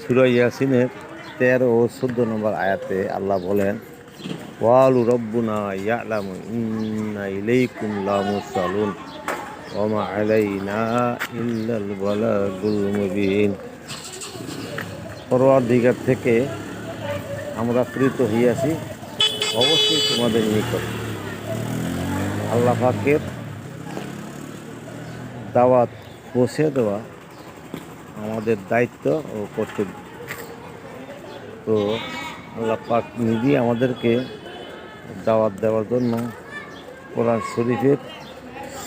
সূরা ইয়াসিনের ১৩ ও ১৪ নম্বর আয়াতে আল্লাহ বলেন, ওয়ালু রব্বুনা ইয়ালামু ইন্না ইলাইকুম লামুরসালুন ওয়া মা আলাইনা ইল্লাল বালাগুল মুবিন। পরওয়ারদিগার থেকে আমরা প্রেরিত হইয়াছি অবশ্যই তোমাদের নিকট। আল্লাহ পাকের দাওয়াত পৌঁছে দেওয়া আমাদের দায়িত্ব ও কর্তব্য। তো আল্লাহ পাক নিজেই আমাদেরকে দাওয়াত দেওয়ার জন্য কোরআন শরীফের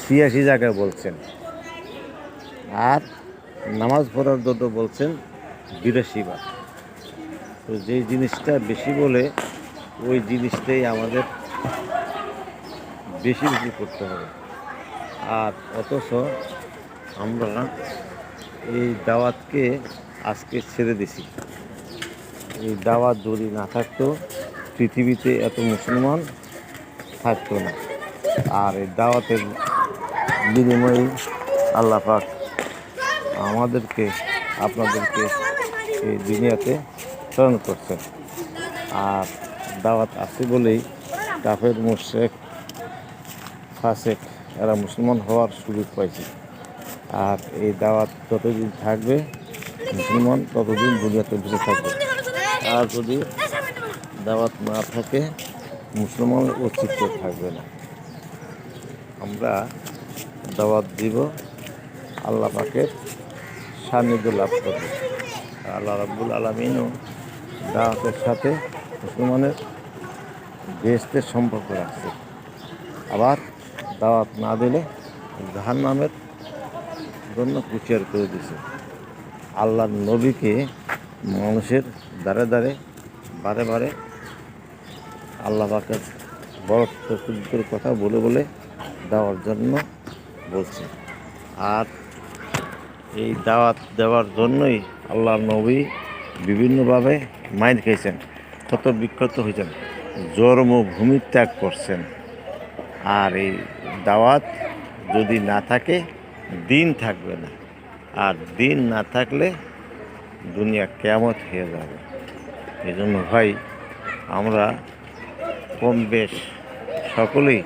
৮৬ জায়গায় বলছেন, আর নামাজ পড়ার জন্য বলছেন ৮২ বার। তো যেই জিনিসটা বেশি বলে ওই জিনিসটাই আমাদের বেশি বেশি করতে হবে। আর অথচ আমরা এই দাওয়াতকে আজকে ছেড়ে দিছি। এই দাওয়াত যদি না থাকতো পৃথিবীতে এত মুসলমান থাকতো না। আর এই দাওয়াতের বিনিময়ে আল্লাহ পাক আমাদেরকে আপনাদেরকে এই দুনিয়াতে প্রেরণ করছেন। আর দাওয়াত আছে বলেই কাফের মুশরিক ফাসেক এরা মুসলমান হওয়ার সুযোগ পাইছে। আর এই দাওয়াত যতদিন থাকবে মুসলমান ততদিন দুনিয়াতে বেঁচে থাকবে। আর যদি দাওয়াত না থাকে মুসলমানের অস্তিত্ব থাকবে না। আমরা দাওয়াত দিব, আল্লাহ পাকের সান্নিধ্য লাভ করব। আল্লাহ রাব্বুল আলামিনও দাওয়াতের সাথে মুসলমানের বেহেশতের সম্পর্ক রাখছে। আবার দাওয়াত না দিলে জাহান্নামের জন্য হুঁশিয়ার করে দিছে। আল্লাহর নবীকে মানুষের দ্বারে দ্বারে বারে বারে আল্লাহ পাকের বড়ত্বের কথা বলে বলে দেওয়ার জন্য বলছে। আর এই দাওয়াত দেওয়ার জন্যই আল্লাহর নবী বিভিন্নভাবে মাইর খেয়েছেন, ক্ষত বিক্ষত হয়েছেন, জন্মভূমি ত্যাগ করছেন। আর এই দাওয়াত যদি না থাকে দিন থাকবে না। আর দিন না থাকলে দুনিয়া কিয়ামত হয়ে যাবে। এই জন্য ভাই আমরা কম বেশ সকলেই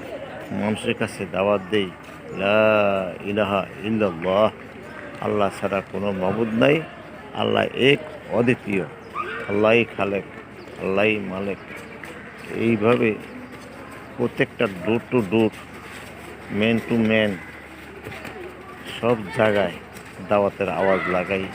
মানুষের কাছে দাওয়াত দেই, লা ইলাহা ইল্লাল্লাহ, আল্লাহ ছাড়া কোনো মাবুদ নাই, আল্লাহ এক অদ্বিতীয়, আল্লাহই খালেক, আল্লাহই মালেক। এইভাবে প্রত্যেকটা door to door, man to man সব জায়গায় দাওয়াতের আওয়াজ লাগাই।